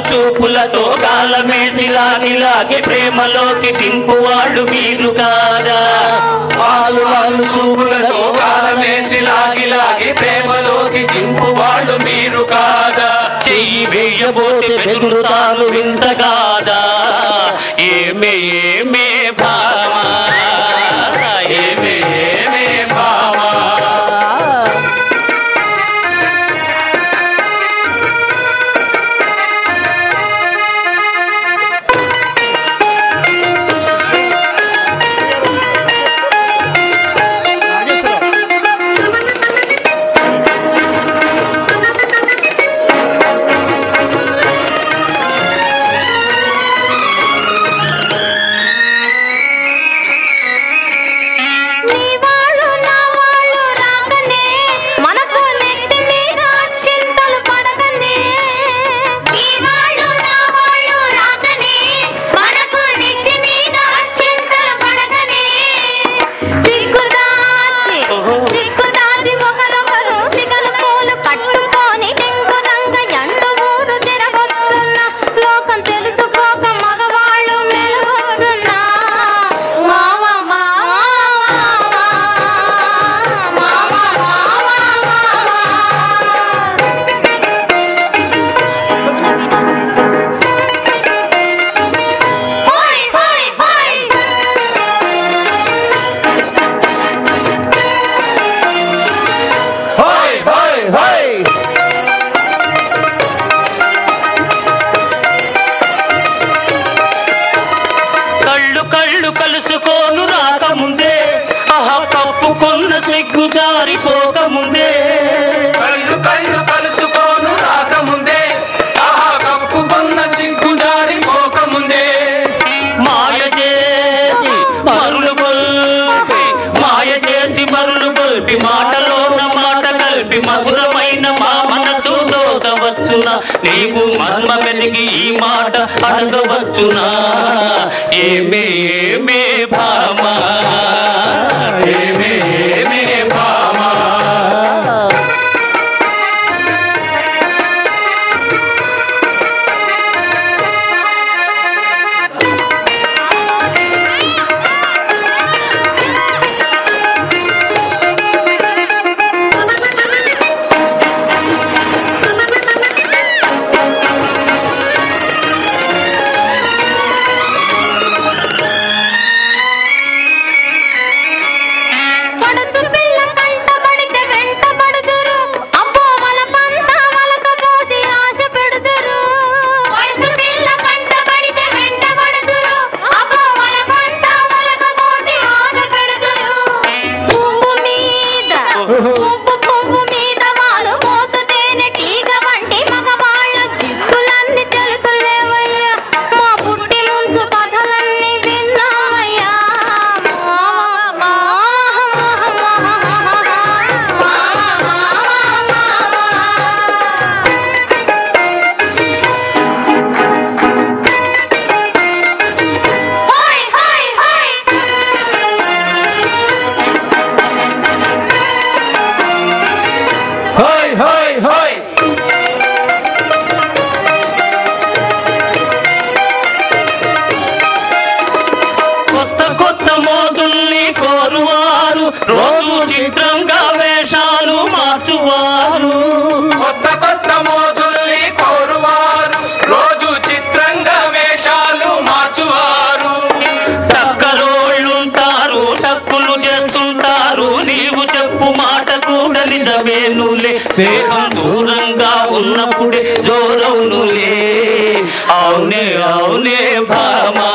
చూపులతో కాలమేసి లాగి ప్రేమలోకి దింపువాళ్ళు మీరు కాదా వాళ్ళు చూపులతో కాలమేసి లాగి ప్రేమలోకి దింపువాళ్ళు మీరు కాదా చెయ్యి వేయబోతే బెదురుతాను వింత కాదా ఏమే ఏమే భామా ఏమే ఏమే భామా కలుసుకోను రాకముందే ఆహా కప్పుకున్న సిగ్గు జారిపోకముందే కళ్ళు కలుసుకోను రాకముందే ఆహా కప్పుకున్న సిగ్గు జారిపోకముందే మాయ చేసి మరులు గొల్పి మాటలోన మాట కలిపి మధురమైన మా మనసు దోచవచ్చునా నీవు మర్మ వెలిగి ఈ మాట అడగవచ్చునా ఏమే ఏమే భామా ఏమే ఏమే భామా రోజు చిత్రంగా వేషాలు మార్చువారు కొత్త కొత్త మోదుల్ని కోరువారు రోజు చిత్రంగా వేషాలు మార్చువారు టక్కరోళ్ళుంటారు టక్కులు చేస్తుంటారు నీవు చెప్పు మాట కూడా నిజమేనులే స్నేహం దూరంగా ఉన్నప్పుడే జోరవునులే అవునే అవునే భామా